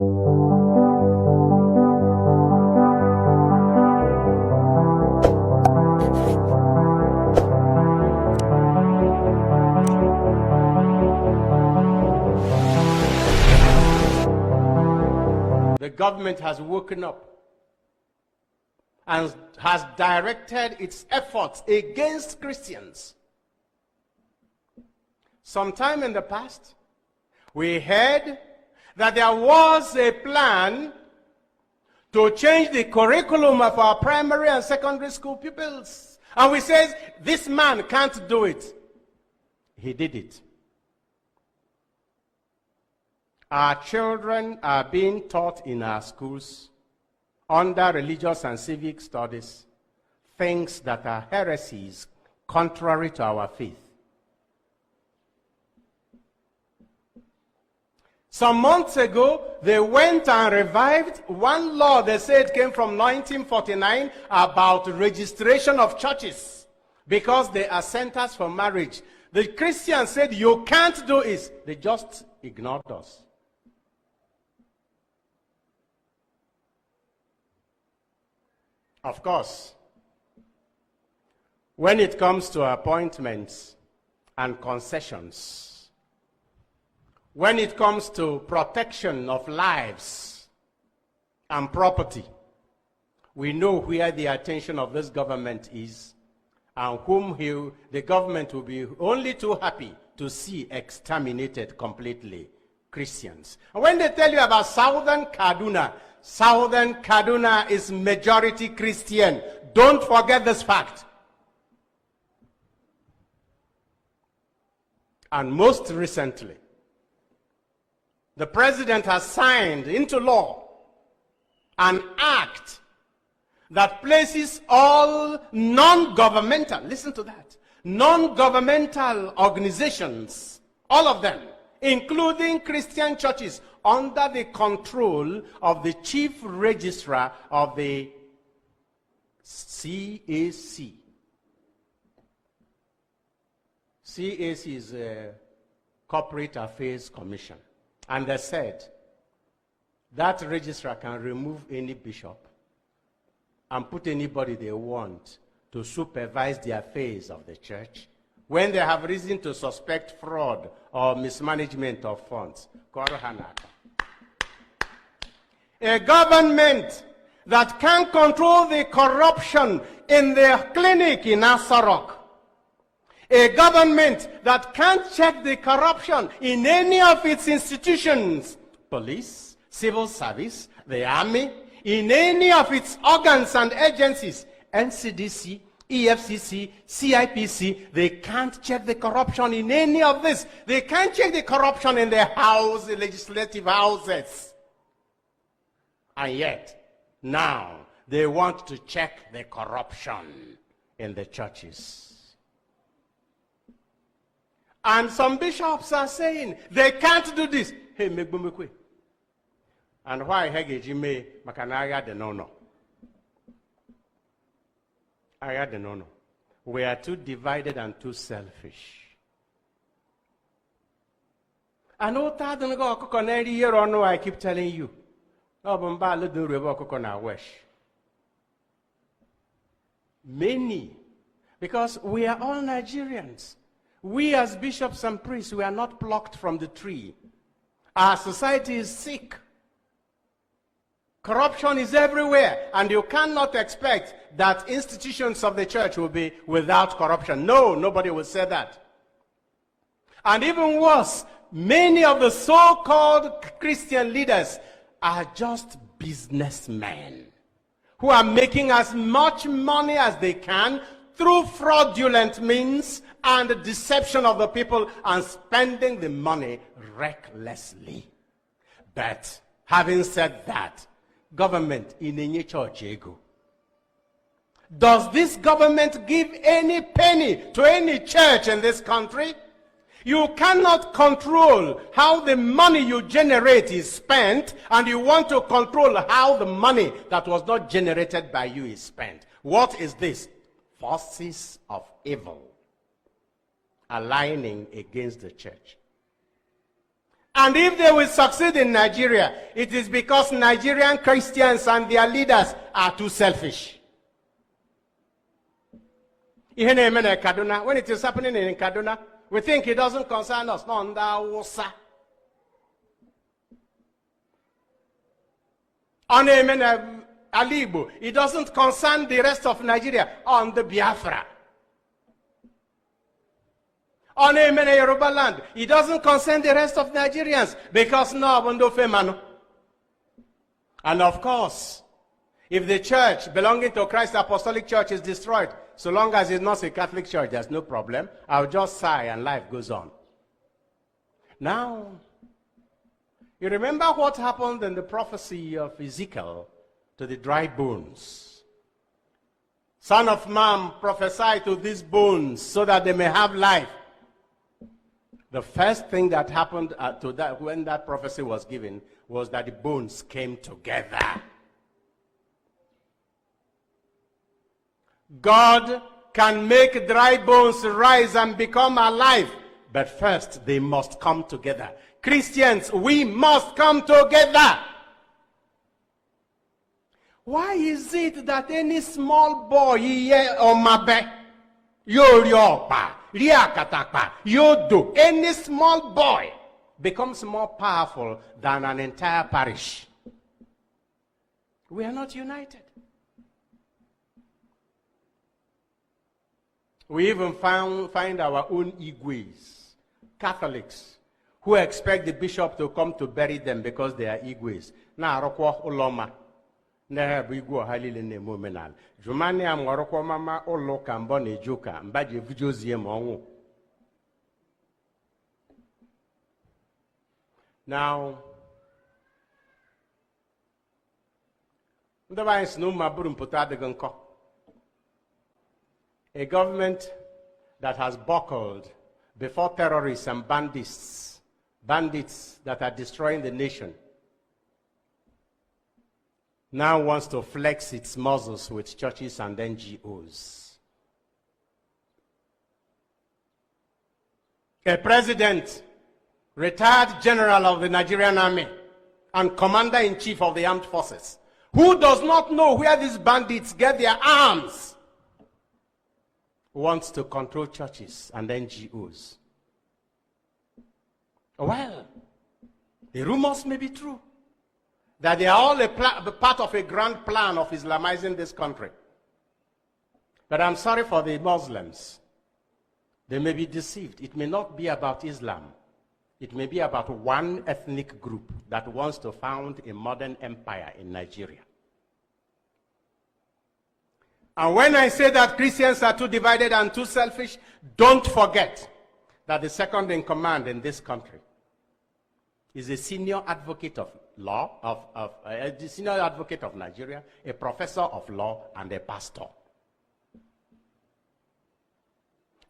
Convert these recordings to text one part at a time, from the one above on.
The government has woken up and has directed its efforts against Christians. Sometime in the past, we heard that there was a plan to change the curriculum of our primary and secondary school pupils. And we said, this man can't do it. He did it. Our children are being taught in our schools under religious and civic studies things that are heresies contrary to our faith. Some months ago, they went and revived one law they said came from 1949 about registration of churches because they are centers for marriage. The Christians said, you can't do it. They just ignored us. Of course, when it comes to appointments and concessions, when it comes to protection of lives and property, we know where the attention of this government is and whom the government will be only too happy to see exterminated completely: Christians. And when they tell you about Southern Kaduna is majority Christian. Don't forget this fact. And most recently, the president has signed into law an act that places all non-governmental, listen to that, non-governmental organizations, all of them, including Christian churches, under the control of the chief registrar of the CAC. CAC is a Corporate Affairs Commission. And they said that registrar can remove any bishop and put anybody they want to supervise the affairs of the church when they have reason to suspect fraud or mismanagement of funds. A government that can control the corruption in the clinic in Asarok. A government that can't check the corruption in any of its institutions, police, civil service, the army, in any of its organs and agencies, NCDC, EFCC, CIPC, they can't check the corruption in any of this. They can't check the corruption in the house, the legislative houses. And yet, now, they want to check the corruption in the churches. And some bishops are saying, they can't do this. Hey, megbumekwe. And why Hegejime Makanaga de no. We are too divided and too selfish. And I keep telling you. Many, because we are all Nigerians. We as bishops and priests, we are not plucked from the tree. Our society is sick. Corruption is everywhere, and you cannot expect that institutions of the church will be without corruption. No, nobody will say that. And even worse, many of the so-called Christian leaders are just businessmen who are making as much money as they can through fraudulent means and deception of the people and spending the money recklessly. But having said that, government in any church ego. Does this government give any penny to any church in this country? You cannot control how the money you generate is spent, and you want to control how the money that was not generated by you is spent. What is this? Forces of evil aligning against the church. And if they will succeed in Nigeria, it is because Nigerian Christians and their leaders are too selfish. When it is happening in Kaduna, we think it doesn't concern us. No, Alibu, it doesn't concern the rest of Nigeria on the Biafra. On Yoruba land, it doesn't concern the rest of Nigerians because no abondo femano. And of course, if the church belonging to Christ Apostolic Church is destroyed, so long as it's not a Catholic church, there's no problem. I'll just sigh and life goes on. Now, you remember what happened in the prophecy of Ezekiel to the dry bones? Son of man, prophesy to these bones so that they may have life. The first thing that happened to that when that prophecy was given was that the bones came together. God can make dry bones rise and become alive, but first they must come together. Christians, we must come together. Why is it that any small boy here or mabe, any small boy becomes more powerful than an entire parish? We are not united. We even find our own igwes, Catholics, who expect the bishop to come to bury them because they are igwes. Na arokwa uloma. Na bigwo halile ne momenal. Jumani am warokwa mama olo kambone joka mbaje vujozie mongu. Now, ndaba no maburu mputa de ganko. A government that has buckled before terrorists and bandits that are destroying the nation, now wants to flex its muscles with churches and NGOs. A president, retired general of the Nigerian army, and commander-in-chief of the armed forces, who does not know where these bandits get their arms, wants to control churches and NGOs. Well, the rumors may be true that they are all a part of a grand plan of Islamizing this country. But I'm sorry for the Muslims. They may be deceived. It may not be about Islam. It may be about one ethnic group that wants to found a modern empire in Nigeria. And when I say that Christians are too divided and too selfish, don't forget that the second in command in this country is a senior advocate of law, the senior advocate of Nigeria, a professor of law, and a pastor.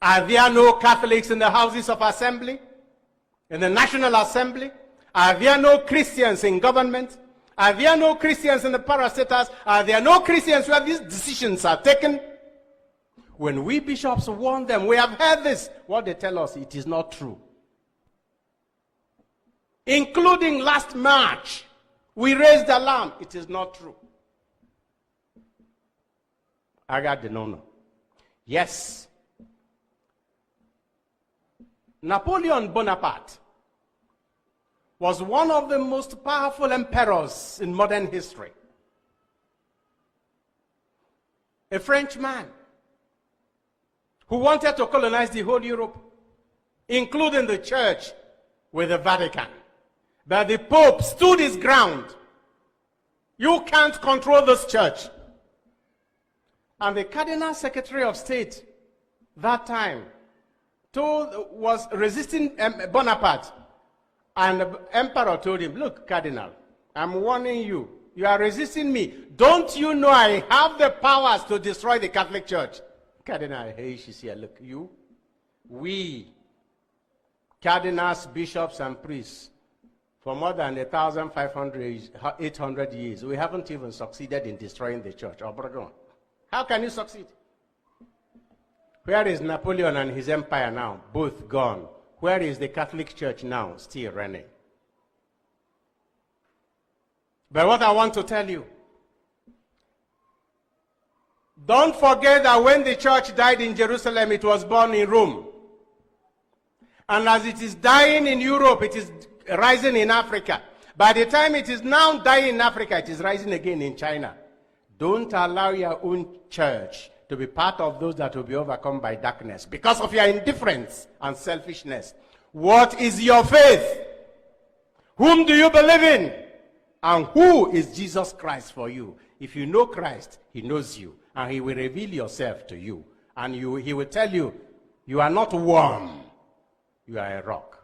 Are there no Catholics in the houses of assembly, in the National Assembly? Are there no Christians in government? Are there no Christians in the parastatals? Are there no Christians where these decisions are taken? When we bishops warn them, we have heard this. What they tell us, it is not true. Including last March, we raised alarm. It is not true. I got the no. Yes. Napoleon Bonaparte was one of the most powerful emperors in modern history. A Frenchman who wanted to colonize the whole Europe, including the church with the Vatican. But the Pope stood his ground. You can't control this church. And the Cardinal Secretary of State that time was resisting Bonaparte. And the emperor told him, look, Cardinal, I'm warning you. You are resisting me. Don't you know I have the powers to destroy the Catholic Church? Cardinal, hey, she said, look, we, cardinals, bishops, and priests, for more than 1,500, 800 years, we haven't even succeeded in destroying the church. Oh, brother, how can you succeed? Where is Napoleon and his empire now? Both gone. Where is the Catholic Church now? Still running. But what I want to tell you, don't forget that when the church died in Jerusalem, it was born in Rome. And as it is dying in Europe, it is rising in Africa. By the time it is now dying in Africa, it is rising again in China. Don't allow your own church to be part of those that will be overcome by darkness because of your indifference and selfishness. What is your faith? Whom do you believe in? And who is Jesus Christ for you? If you know Christ, he knows you, and he will reveal yourself to you. And he will tell you, you are not warm, you are a rock.